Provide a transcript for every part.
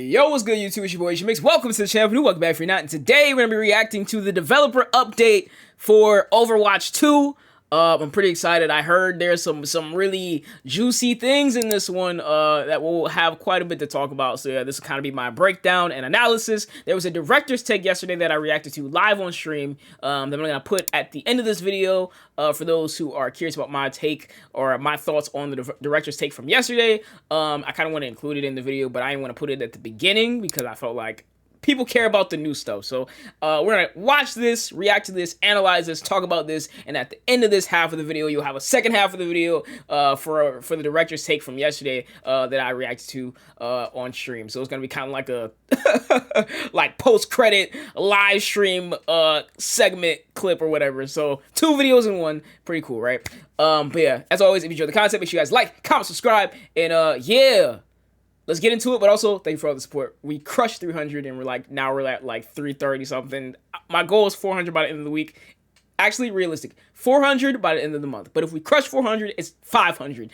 Yo, what's good, YouTube? It's your boy Ejahmix. Welcome to the channel. Welcome back if you're not. And today we're gonna be reacting to the developer update for Overwatch 2. I'm pretty excited. I heard there's some really juicy things in this one that we'll have quite a bit to talk about. So yeah, this will kind of be my breakdown and analysis. There was a director's take yesterday that I reacted to live on stream that I'm gonna put at the end of this video for those who are curious about my take or my thoughts on the director's take from yesterday. I kind of want to include it in the video, but I didn't want to put it at the beginning because I felt like people care about the new stuff. So we're gonna watch this, react to this, analyze this, talk about this, and at the end of this half of the video, you'll have a second half of the video for the director's take from yesterday that I reacted to on stream. So it's gonna be kind of like a like post-credit live stream segment clip or whatever. So 2 videos in one, pretty cool, right? But yeah, as always, if you enjoy the content, make sure you guys like, comment, subscribe, and yeah. Let's get into it, but also thank you for all the support. We crushed 300, and now we're at like 330 something. My goal is 400 by the end of the week. Actually, realistic, 400 by the end of the month. But if we crush 400, it's 500.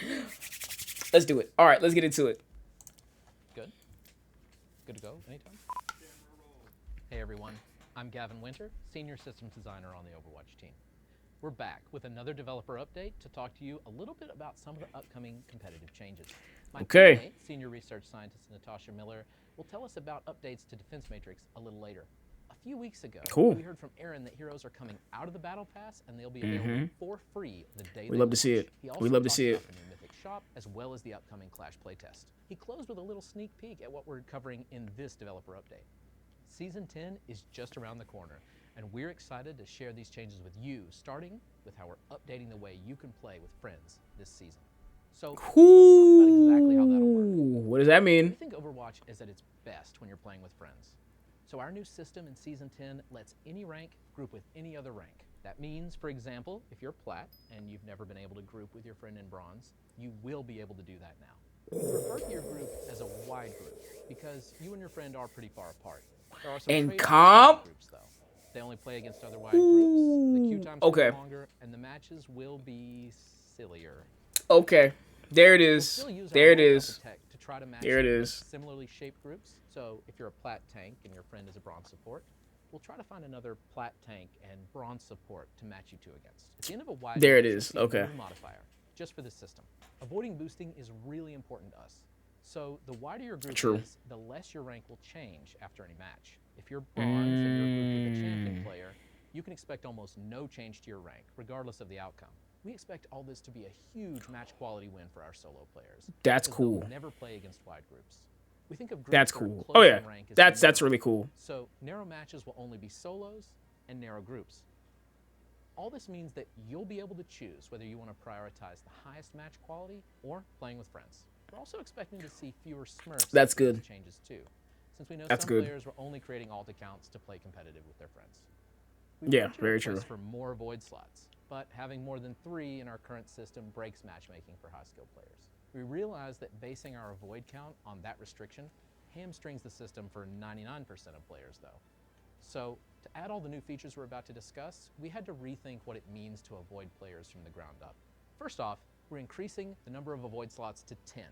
Let's do it. All right, let's get into it. Good to go anytime. Hey everyone, I'm Gavin Winter, Senior Systems Designer on the Overwatch team. We're back with another developer update to talk to you a little bit about some of the upcoming competitive changes. My teammate, Senior Research Scientist Natasha Miller, will tell us about updates to Defense Matrix a little later. A few weeks ago, we heard from Aaron that heroes are coming out of the Battle Pass and they'll be available for free the day we love to see it. We love to see it. The new Mythic Shop, as well as the upcoming Clash playtest. He closed with a little sneak peek at what we're covering in this developer update. Season 10 is just around the corner, and we're excited to share these changes with you, starting with how we're updating the way you can play with friends this season. So let's talk about exactly how that'll work. What does that mean? We think Overwatch is at its best when you're playing with friends. So our new system in Season 10 lets any rank group with any other rank. That means, for example, if you're Plat and you've never been able to group with your friend in Bronze, you will be able to do that now. We refer to your group as a wide group because you and your friend are pretty far apart. There are some and comp groups, though. They only play against other wide groups. The queue times will be longer, and the matches will be sillier. Okay, there it is. There it is. To try to match there it is. Similarly shaped groups. So if you're a Plat tank and your friend is a Bronze support, we'll try to find another Plat tank and Bronze support to match you two against. At the end of a wide there it group, is. Okay. Modifier just for this system. Avoiding boosting is really important to us. So the wider your group is, the less your rank will change after any match. If you're Bronze and you're grouped with a champion player, you can expect almost no change to your rank, regardless of the outcome. We expect all this to be a huge match quality win for our solo players. That's cool. Never play against wide groups. We think of groups that's cool. Oh yeah, that's really cool. So narrow matches will only be solos and narrow groups. All this means that you'll be able to choose whether you want to prioritize the highest match quality or playing with friends. We're also expecting to see fewer smurfs. That's good. Changes too, since we know some players were only creating alt accounts to play competitive with their friends. Yeah, very true. For more void slots, but having more than 3 in our current system breaks matchmaking for high skill players. We realize that basing our avoid count on that restriction hamstrings the system for 99% of players, though. So to add all the new features we're about to discuss, we had to rethink what it means to avoid players from the ground up. First off, we're increasing the number of avoid slots to 10.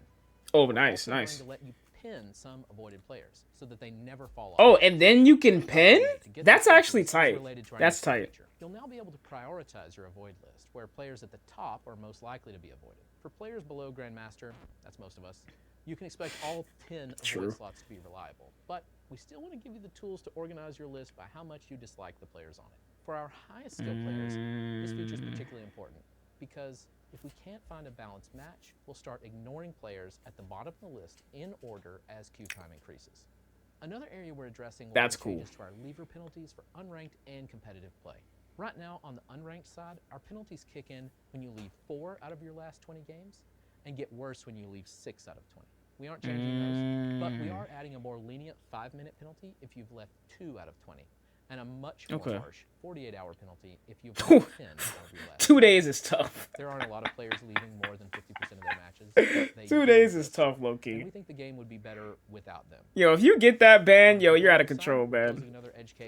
Oh, nice, nice. We're going to let you pin some avoided players so that they never fall off. Oh, and then you can pin? That's actually tight. That's tight. You'll now be able to prioritize your avoid list, where players at the top are most likely to be avoided. For players below Grandmaster, that's most of us, you can expect all 10 avoid slots to be reliable. But we still want to give you the tools to organize your list by how much you dislike the players on it. For our highest skill players, this feature is particularly important because if we can't find a balanced match, we'll start ignoring players at the bottom of the list in order as queue time increases. Another area we're addressing will be changes to our lever penalties for unranked and competitive play. Right now, on the unranked side, our penalties kick in when you leave 4 out of your last 20 games and get worse when you leave 6 out of 20. We aren't changing those, but we are adding a more lenient 5-minute penalty if you've left 2 out of 20. And a much more harsh 48-hour penalty if you've left 10 out of your last. 2 days is tough. There aren't a lot of players leaving more than 50% of their matches. 2 days is tough, low-key. We think the game would be better without them. Yo, if you get that ban, yo, you're out of control, man.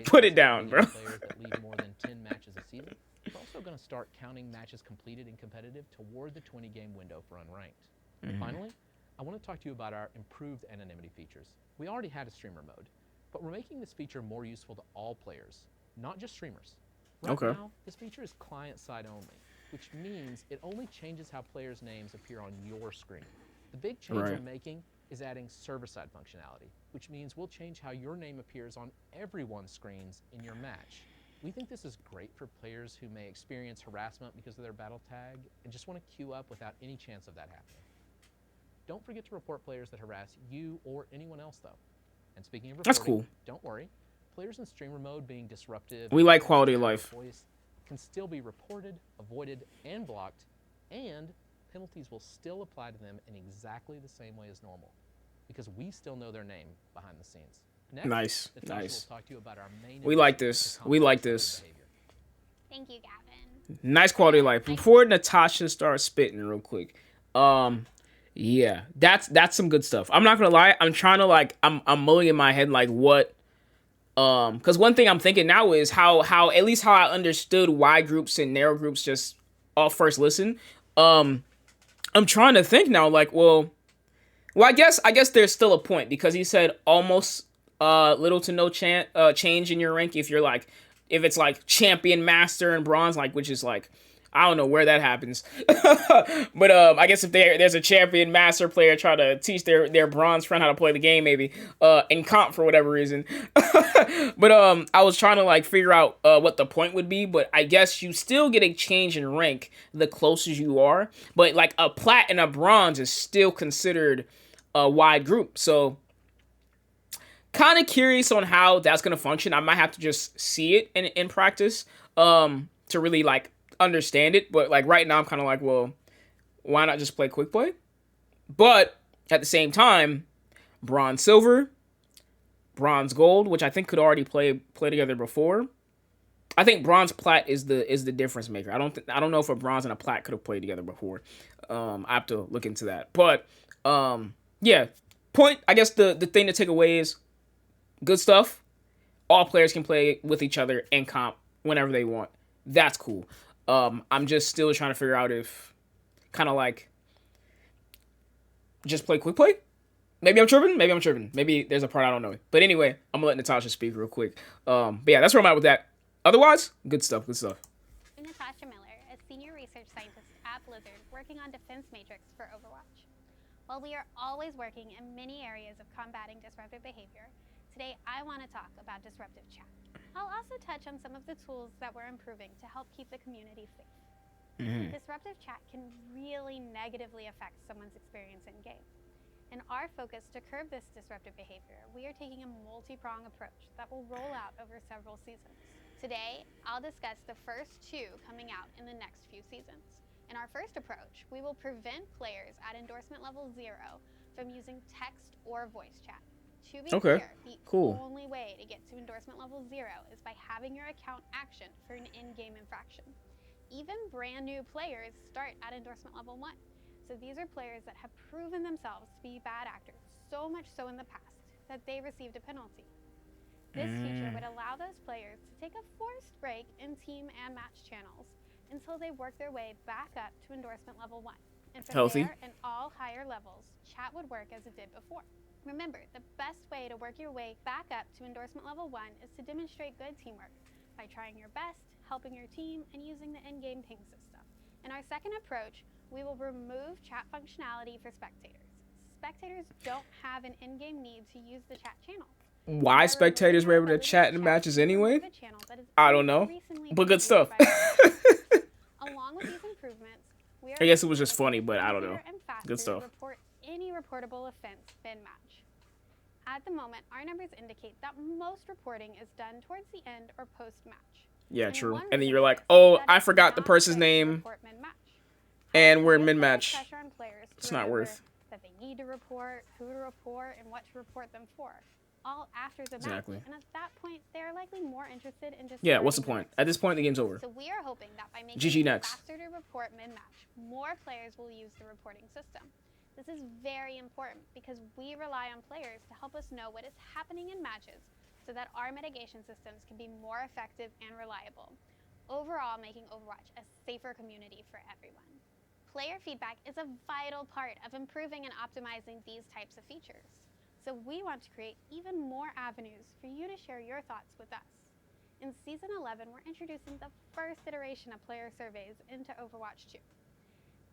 Put it down, bro. Players that leave more than 10 matches a season. We're also going to start counting matches completed in competitive toward the 20-game window for unranked. Finally, I want to talk to you about our improved anonymity features. We already had a streamer mode, but we're making this feature more useful to all players, not just streamers. Right now, this feature is client-side only, which means it only changes how players' names appear on your screen. The big change we're making is adding server-side functionality, which means we'll change how your name appears on everyone's screens in your match. We think this is great for players who may experience harassment because of their battle tag and just want to queue up without any chance of that happening. Don't forget to report players that harass you or anyone else, though. And speaking of reporting, that's cool. Don't worry. Players in streamer mode being disruptive, we like quality of life, can still be reported, avoided, and blocked, and penalties will still apply to them in exactly the same way as normal, because we still know their name behind the scenes. Next, nice. Will talk to you about our main we like this. Thank you, Gavin. Nice quality of life. Before Natasha starts spitting real quick, yeah, that's some good stuff. I'm not gonna lie. I'm trying to like, I'm mulling in my head like what, because one thing I'm thinking now is how at least how I understood wide groups and narrow groups just off first listen. I'm trying to think now like, well, I guess there's still a point because he said almost little to no change in your rank if you're like, if it's like champion, master, and bronze, like, which is like, I don't know where that happens. But I guess if there's a champion master player trying to teach their bronze friend how to play the game, maybe in comp for whatever reason. But I was trying to like figure out what the point would be, but I guess you still get a change in rank the closer you are. But like a plat and a bronze is still considered a wide group. So kind of curious on how that's going to function. I might have to just see it in practice to really like understand it, but like right now I'm kind of like, well, why not just play quick play? But at the same time, bronze silver, bronze gold, which I think could already play together before. I think bronze plat is the difference maker. I don't know if a bronze and a plat could have played together before. I have to look into that. But yeah, point, I guess the thing to take away is good stuff. All players can play with each other in comp whenever they want. That's cool. I'm just still trying to figure out if kind of like just play quick play. Maybe I'm tripping. Maybe there's a part I don't know. But anyway, I'm gonna let Natasha speak real quick. But yeah, that's where I'm at with that. Otherwise, good stuff. I'm Natasha Miller, a senior research scientist at Blizzard, working on Defense Matrix for Overwatch. While we are always working in many areas of combating disruptive behavior, today I want to talk about disruptive chat. I'll also touch on some of the tools that we're improving to help keep the community safe. Disruptive chat can really negatively affect someone's experience in game. In our focus to curb this disruptive behavior, we are taking a multi-pronged approach that will roll out over several seasons. Today, I'll discuss the first two coming out in the next few seasons. In our first approach, we will prevent players at endorsement level 0 from using text or voice chat. To be clear, the only way to get to endorsement level 0 is by having your account action for an in-game infraction. Even brand new players start at endorsement level 1. So these are players that have proven themselves to be bad actors, so much so in the past that they received a penalty. This feature would allow those players to take a forced break in team and match channels until they work their way back up to endorsement level 1. And from there and all higher levels, chat would work as it did before. Remember, the best way to work your way back up to endorsement level 1 is to demonstrate good teamwork by trying your best, helping your team, and using the in-game ping system. In our second approach, we will remove chat functionality for spectators. Spectators don't have an in-game need to use the chat channel. Why spectators were able to chat in matches anyway? I don't know, but good stuff. Along with these improvements, we are I guess it was just funny, but I don't know. Good stuff. Report any reportable offense mid-match. At the moment, our numbers indicate that most reporting is done towards the end or post-match. Yeah, true. And then you're like, oh, I forgot the person's name, and we're in mid-match. It's not worth. That they need to report, who to report, and what to report them for. All after the match. And at that point, they're likely more interested in just... Yeah, what's the point? At this point, the game's over. So we are hoping that by making it faster to report mid-match, more players will use the reporting system. This is very important because we rely on players to help us know what is happening in matches so that our mitigation systems can be more effective and reliable, overall making Overwatch a safer community for everyone. Player feedback is a vital part of improving and optimizing these types of features. So we want to create even more avenues for you to share your thoughts with us. In Season 11, we're introducing the first iteration of player surveys into Overwatch 2.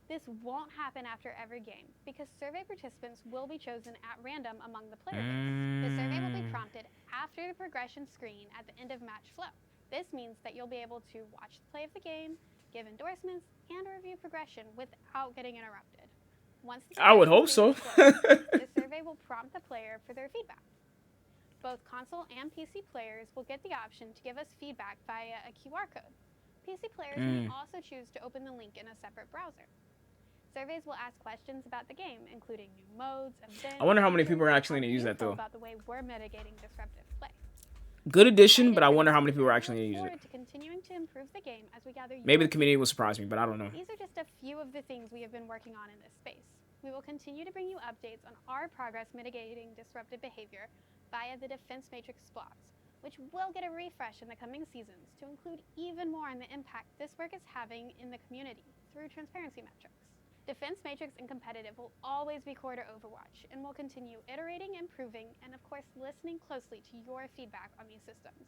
This won't happen after every game because survey participants will be chosen at random among the player base. The survey will be prompted after the progression screen at the end of match flow. This means that you'll be able to watch the play of the game, give endorsements, and review progression without getting interrupted. Once the I would hope so. the survey will prompt the player for their feedback. Both console and PC players will get the option to give us feedback via a QR code. PC players may also choose to open the link in a separate browser. Surveys will ask questions about the game, including new modes, events. I wonder how many people are actually going to use that, though. About the way we're mitigating disruptive play. Good addition, but I wonder how many people are actually going to use it. To continuing to improve the game as we gather. Maybe the community will surprise me, but I don't know. These are just a few of the things we have been working on in this space. We will continue to bring you updates on our progress mitigating disruptive behavior via the Defense Matrix blogs, which will get a refresh in the coming seasons to include even more on the impact this work is having in the community through transparency metrics. Defense Matrix and competitive will always be core to Overwatch, and we'll continue iterating, improving, and of course listening closely to your feedback on these systems.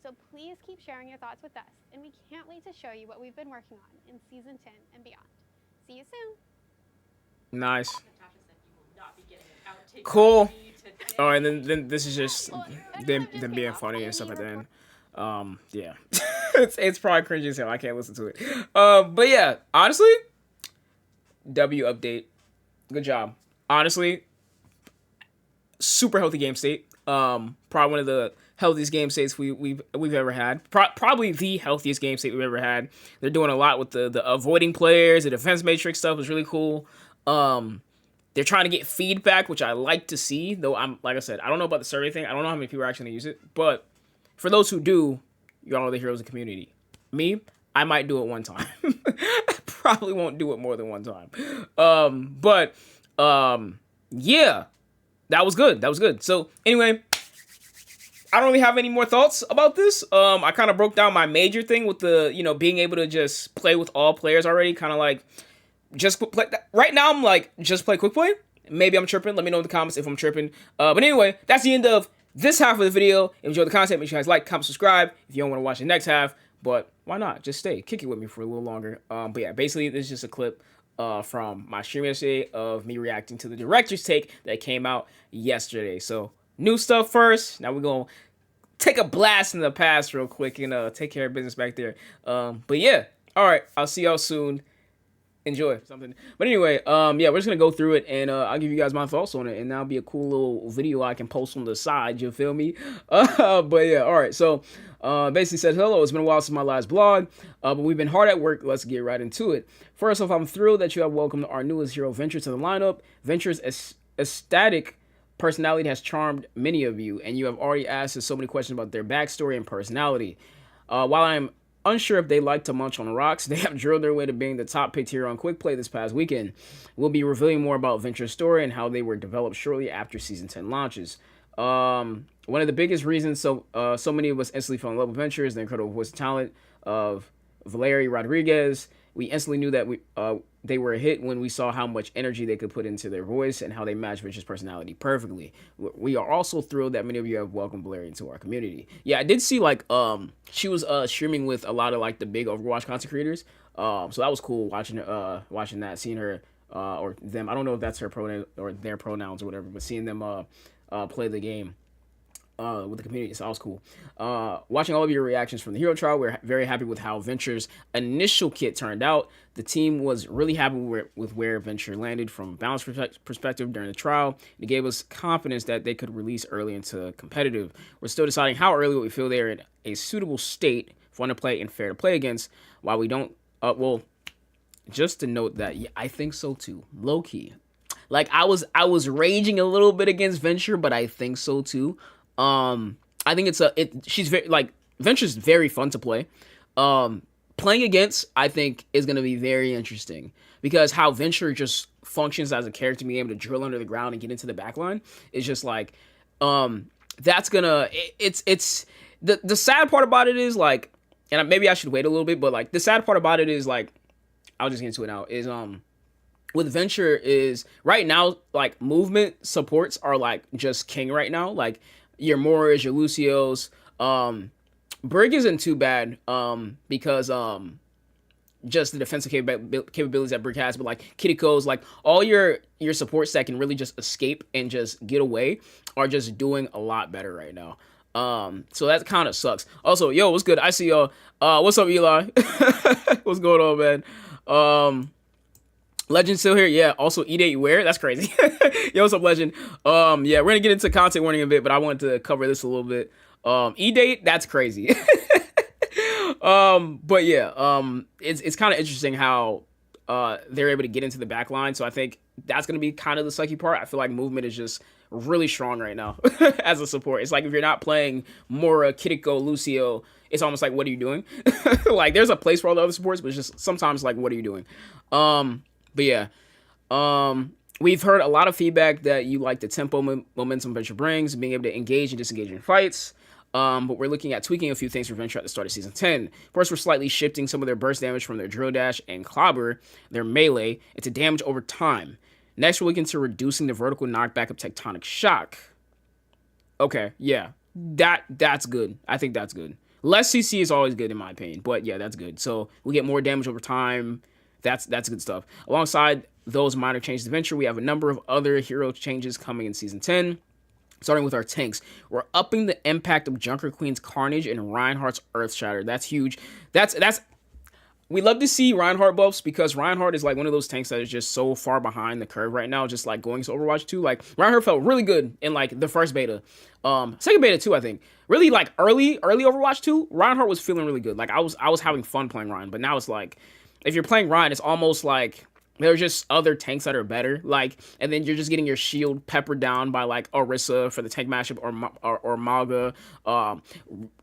So please keep sharing your thoughts with us, and we can't wait to show you what we've been working on in Season 10 and beyond. See you soon! Nice. Cool. Oh, and then this is just them being funny and stuff at the end. Yeah. it's probably cringy as hell. I can't listen to it. But yeah, honestly, W update. Good job. Honestly, super healthy game state. Probably one of the healthiest game states we've ever had. Probably the healthiest game state we've ever had. They're doing a lot with the avoiding players. The defense matrix stuff is really cool. They're trying to get feedback, which I like to see. Though like I said, I don't know about the survey thing. I don't know how many people are actually gonna use it. But for those who do, you're all the heroes of the community. Me, I might do it one time. Probably won't do it more than one time. Yeah, that was good. So anyway, I don't really have any more thoughts about this. I kind of broke down my major thing with the, being able to just play with all players already. Kind of like just play. Right now, I'm like, just play quick play. Maybe I'm tripping. Let me know in the comments if I'm tripping. But anyway, that's the end of this half of the video. If you enjoyed the content, make sure you guys like, comment, subscribe. If you don't want to watch the next half, but why not? Just stay. Kick it with me for a little longer. But yeah, basically, this is just a clip from my stream yesterday of me reacting to the director's take that came out yesterday. So, new stuff first. Now we're going to take a blast in the past real quick and take care of business back there. But yeah, all right. I'll see y'all soon. Enjoy something. But anyway, yeah, we're just going to go through it, and I'll give you guys my thoughts on it, and that'll be a cool little video I can post on the side, you feel me? But yeah, all right. So, basically said, hello, it's been a while since my last blog, but we've been hard at work. Let's get right into it. First off, I'm thrilled that you have welcomed our newest hero, Venture, to the lineup. Venture's ecstatic personality has charmed many of you, and you have already asked us so many questions about their backstory and personality. While I'm unsure if they like to munch on rocks, they have drilled their way to being the top picked hero on Quick Play this past weekend. We'll be revealing more about Venture's story and how they were developed shortly after Season 10 launches. One of the biggest reasons so many of us instantly fell in love with Venture is the incredible voice and talent of Valerie Rodriguez. We instantly knew that they were a hit when we saw how much energy they could put into their voice and how they matched Venture's personality perfectly. We are also thrilled that many of you have welcomed Valerie into our community. Yeah, I did see she was streaming with a lot of like the big Overwatch content creators. So that was cool watching that, seeing her or them. I don't know if that's her pronoun or their pronouns or whatever, but seeing them play the game with the community. So that was cool. Watching all of your reactions from the hero trial, we're very happy with how Venture's initial kit turned out. The team was really happy with where Venture landed from a balance perspective during the trial. It gave us confidence that they could release early into competitive. We're still deciding how early we feel they're in a suitable state, fun to play and fair to play against. While we don't, just to note that I think so too, low key. Like I was raging a little bit against Venture, but I think so too. I think she's very, like, Venture's very fun to play. Playing against, I think, is going to be very interesting because how Venture just functions as a character, being able to drill under the ground and get into the backline is just like, that's gonna, it's the sad part about it is and maybe I should wait a little bit, but like the sad part about it is like, I'll just get into it now, is with Venture is right now, like movement supports are like just king right now. Like your Moras, your Lucios. Brig isn't too bad because just the defensive capabilities that Brig has, but like Kiriko's, like all your supports that can really just escape and just get away are just doing a lot better right now. So that kind of sucks. Also, yo, what's good? I see y'all. What's up, Eli? What's going on, man? Legend still here? Yeah. Also, E-Date where? That's crazy. Yo, what's up, Legend? Yeah, we're gonna get into content warning a bit, but I wanted to cover this a little bit. E-Date, that's crazy. But yeah, it's kind of interesting how they're able to get into the back line. So I think that's gonna be kind of the sucky part. I feel like movement is just really strong right now as a support. It's like if you're not playing Mora, Kiriko, Lucio, it's almost like, what are you doing? Like there's a place for all the other supports, but it's just sometimes like, what are you doing? But yeah, we've heard a lot of feedback that you like the tempo momentum Venture brings, being able to engage and disengage in fights. But we're looking at tweaking a few things for Venture at the start of Season 10. First, we're slightly shifting some of their burst damage from their Drill Dash and Clobber, their melee, into damage over time. Next, we're looking to reducing the vertical knockback of Tectonic Shock. Okay, yeah, that's good. I think that's good. Less CC is always good in my opinion, but yeah, that's good. So we get more damage over time. That's good stuff. Alongside those minor changes to Venture, we have a number of other hero changes coming in Season 10. Starting with our tanks, we're upping the impact of Junker Queen's Carnage and Reinhardt's Earth Shatter. That's huge. That's we love to see Reinhardt buffs because Reinhardt is like one of those tanks that is just so far behind the curve right now, just like going to Overwatch 2. Like Reinhardt felt really good in like the first beta. Second beta too, I think. Really like early Overwatch 2, Reinhardt was feeling really good. Like I was having fun playing Ryan, but now it's like if you're playing Ryan, it's almost like there's just other tanks that are better, like, and then you're just getting your shield peppered down by like Orisa for the tank mashup, or Maga,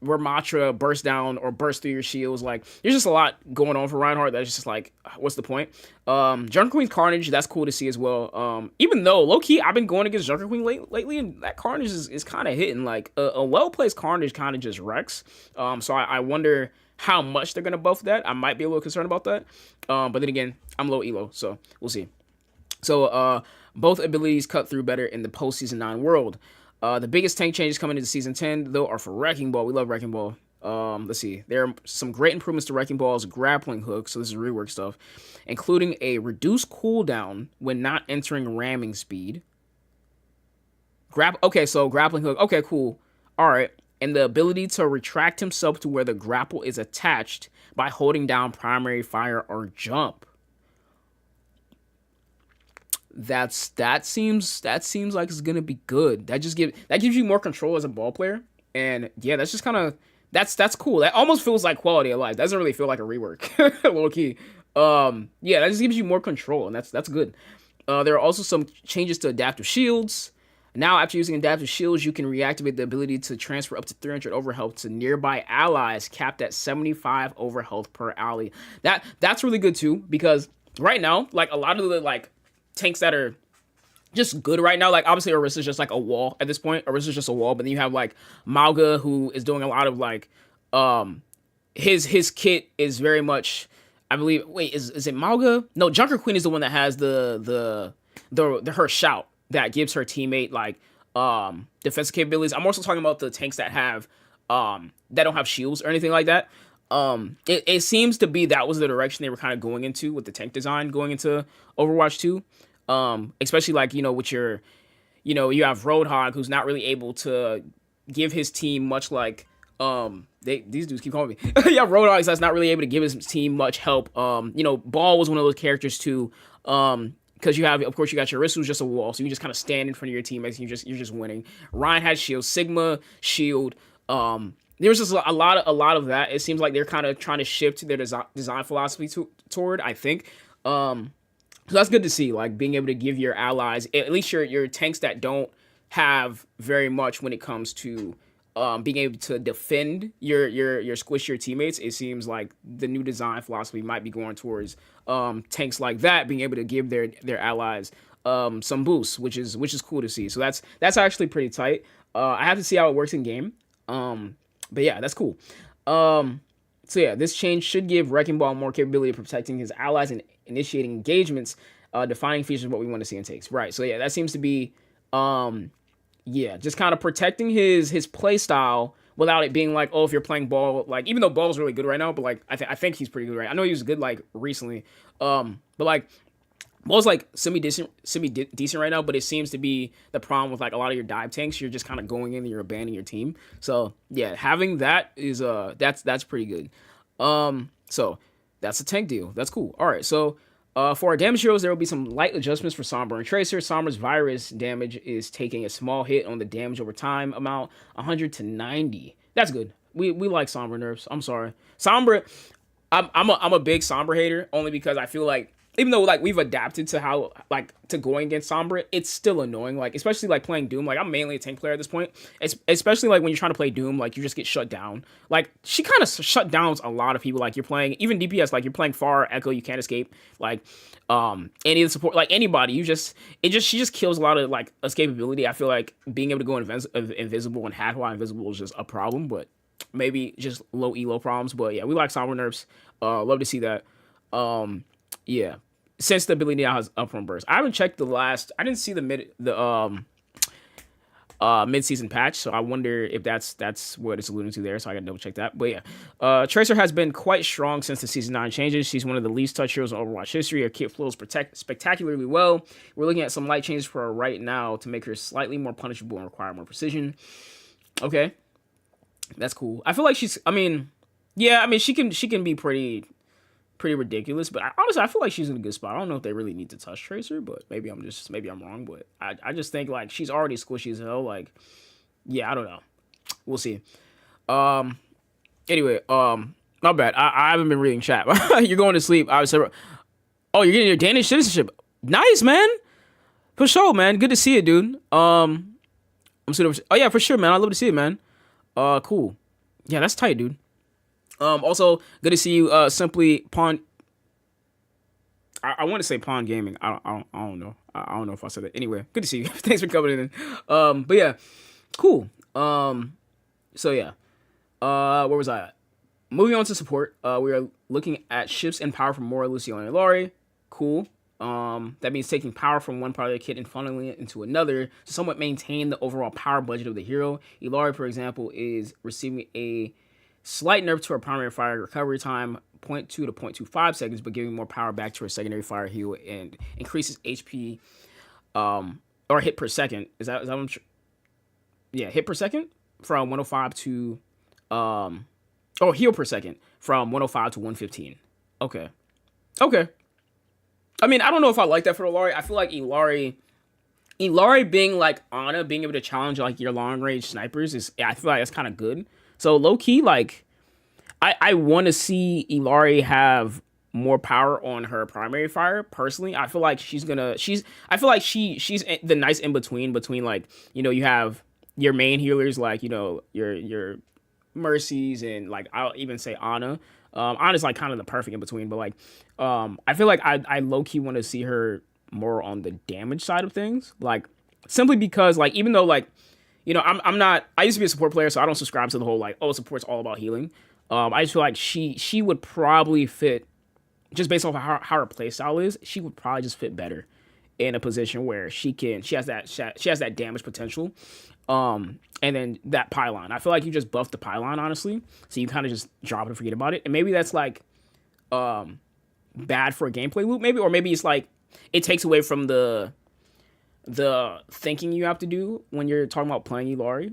Ramatra burst down or burst through your shields. Like, there's just a lot going on for Reinhardt that's just like, what's the point? Junker Queen's Carnage, that's cool to see as well. Even though low key I've been going against Junker Queen lately, and that Carnage is kind of hitting. Like a well placed Carnage kind of just wrecks. So I wonder how much they're gonna buff that. I might be a little concerned about that. But then again, I'm low elo, so we'll see. So both abilities cut through better in the post Season 9 world. The biggest tank changes coming into Season 10 though are for Wrecking Ball. We love Wrecking Ball. Let's see. There are some great improvements to Wrecking Ball's grappling hook, so this is rework stuff, including a reduced cooldown when not entering ramming speed. Okay, so grappling hook. Okay, cool. All right. And the ability to retract himself to where the grapple is attached by holding down primary fire or jump. That seems like it's gonna be good. That gives you more control as a ball player, and yeah, that's just kind of that's cool. That almost feels like quality of life. Doesn't really feel like a rework, low key. Yeah, that just gives you more control, and that's good. There are also some changes to adaptive shields. Now, after using adaptive shields, you can reactivate the ability to transfer up to 300 overhealth to nearby allies, capped at 75 overhealth per ally. That's really good too, because right now, like a lot of the like tanks that are just good right now, like obviously Orisa's just like a wall at this point. Orisa's just a wall, but then you have like Mauga, who is doing a lot of like his kit is very much, I believe. Wait, is it Mauga? No, Junker Queen is the one that has the her shout that gives her teammate like defensive capabilities. I'm also talking about the tanks that have that don't have shields or anything like that. It seems to be that was the direction they were kind of going into with the tank design going into Overwatch 2. Especially like, with your, you have Roadhog, who's not really able to give his team much like these dudes keep calling me. Yeah, Roadhog that's not really able to give his team much help. Ball was one of those characters too. Because you got your Orisa, who's just a wall, so you just kind of stand in front of your teammates and you're just winning. Ryan had shield, Sigma shield. There's just a lot of that. It seems like they're kind of trying to shift their design philosophy toward, I think. So that's good to see, like being able to give your allies, at least your tanks that don't have very much when it comes to being able to defend your squishier teammates. It seems like the new design philosophy might be going towards tanks like that being able to give their allies some boosts, which is cool to see. So that's actually pretty tight. I have to see how it works in game. But yeah, that's cool. So yeah, this change should give Wrecking Ball more capability of protecting his allies and initiating engagements Defining features what we want to see in takes. Right. So yeah, that seems to be just kind of protecting his play style without it being like, oh, if you're playing ball, like even though ball's really good right now, but like I think he's pretty good right. I know he was good like recently, but like ball's like semi decent right now. But it seems to be the problem with like a lot of your dive tanks. You're just kind of going in and you're abandoning your team. So yeah, having that is that's pretty good. So that's a tank deal. That's cool. All right, so. For our damage heroes, there will be some light adjustments for Sombra and Tracer. Sombra's virus damage is taking a small hit on the damage over time amount, 100 to 90. That's good. We like Sombra nerfs. I'm sorry. Sombra, I'm a big Sombra hater, only because I feel like, even though like we've adapted to how like to going against Sombra, it's still annoying. Like especially like playing Doom. Like I'm mainly a tank player at this point. Especially like when you're trying to play Doom, like you just get shut down. Like she kind of shut downs a lot of people. Like you're playing even DPS. Like you're playing Far Echo, you can't escape. Like any of the support, like anybody, she just kills a lot of like escapability. I feel like being able to go invisible and hack while invisible is just a problem. But maybe just low elo problems. But yeah, we like Sombra nerfs. Love to see that. Yeah, since the ability now has upfront burst. I haven't checked the last. I didn't see the mid-season patch, so I wonder if that's what it's alluding to there. So I gotta double check that. But yeah, Tracer has been quite strong since the season 9 changes. She's one of the least touched heroes in Overwatch history. Her kit flows spectacularly well. We're looking at some light changes for her right now to make her slightly more punishable and require more precision. Okay, that's cool. I feel like she's. I mean, she can be pretty ridiculous, but honestly, I feel like she's in a good spot. I don't know if they really need to touch Tracer, but maybe I'm wrong, but I just think like she's already squishy as hell. Like, yeah, I don't know. We'll see. Anyway, not bad. I haven't been reading chat. You're going to sleep. I was. Oh, you're getting your Danish citizenship. Nice, man. For sure, man. Good to see you, dude. I'm super. Oh yeah, for sure, man. I love to see it, man. Cool. Yeah, that's tight, dude. Also, good to see you. Simply Pawn. I want to say Pawn Gaming. I don't know. I don't know if I said that. Anyway, good to see you. Thanks for coming in. But yeah, cool. So yeah. Where was I at? Moving on to support. We are looking at shifts in power from Mora, Lucio, and Ilari. Cool. That means taking power from one part of the kit and funneling it into another to somewhat maintain the overall power budget of the hero. Ilari, for example, is receiving a slight nerf to her primary fire recovery time, 0.2 to 0.25 seconds, but giving more power back to her secondary fire heal and increases HP or hit per second. Is that what I'm yeah, hit per second from 105 to heal per second from 105 to 115. Okay. I mean, I don't know if I like that for Ilari. I feel like Ilari being like Ana, being able to challenge like your long range snipers I feel like that's kind of good. So low key, like, I want to see Ilari have more power on her primary fire. Personally, I feel like she's the nice in between like, you know, you have your main healers like, you know, your Mercies and like I'll even say Ana. Ana's like kind of the perfect in between, but like I feel like I low key want to see her more on the damage side of things, like simply because like even though like, you know, I'm not. I used to be a support player, so I don't subscribe to the whole like, oh, support's all about healing. I just feel like she would probably fit, just based off of how her playstyle is. She would probably just fit better in a position where she has that damage potential. And then that pylon. I feel like you just buff the pylon, honestly. So you kind of just drop it and forget about it. And maybe that's like bad for a gameplay loop, maybe, or maybe it's like it takes away from the thinking you have to do when you're talking about playing Ilari,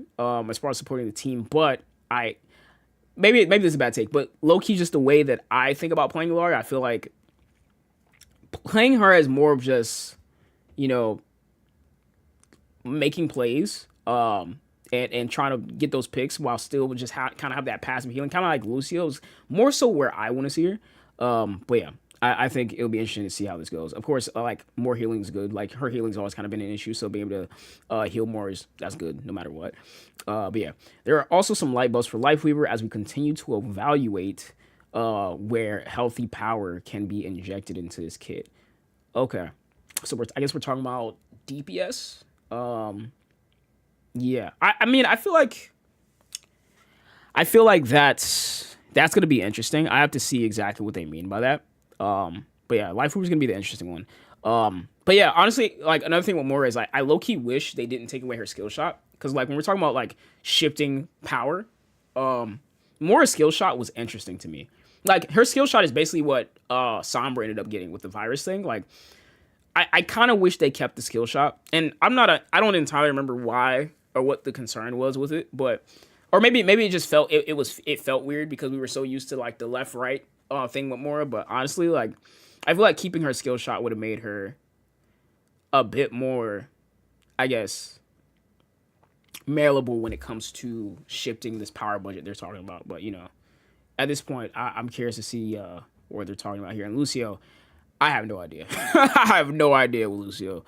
as far as supporting the team. But maybe this is a bad take, but low-key just the way that I think about playing Ilari, I feel like playing her as more of just, you know, making plays, and trying to get those picks while still just kind of have that passive healing, kind of like Lucio's, more so where I want to see her. But yeah, I think it'll be interesting to see how this goes. Of course, like more healing is good. Like her healing's always kind of been an issue, so being able to heal more that's good no matter what. But yeah, there are also some light buffs for Lifeweaver as we continue to evaluate where healthy power can be injected into this kit. Okay, so I guess we're talking about DPS. Yeah, I mean, I feel like that's gonna be interesting. I have to see exactly what they mean by that. But yeah, Lifeweaver is gonna be the interesting one. But yeah, honestly, like another thing with Mora is like I low key wish they didn't take away her skill shot because like when we're talking about like shifting power, Mora's skill shot was interesting to me. Like her skill shot is basically what Sombra ended up getting with the virus thing. Like I kind of wish they kept the skill shot, and I don't entirely remember why or what the concern was with it, but or maybe it just felt it felt weird because we were so used to like the left right thing with Mora. But honestly, like I feel like keeping her skill shot would have made her a bit more, I guess, malleable when it comes to shifting this power budget they're talking about. But you know, at this point, I'm curious to see what they're talking about here. And Lucio, I have no idea. I have no idea with Lucio.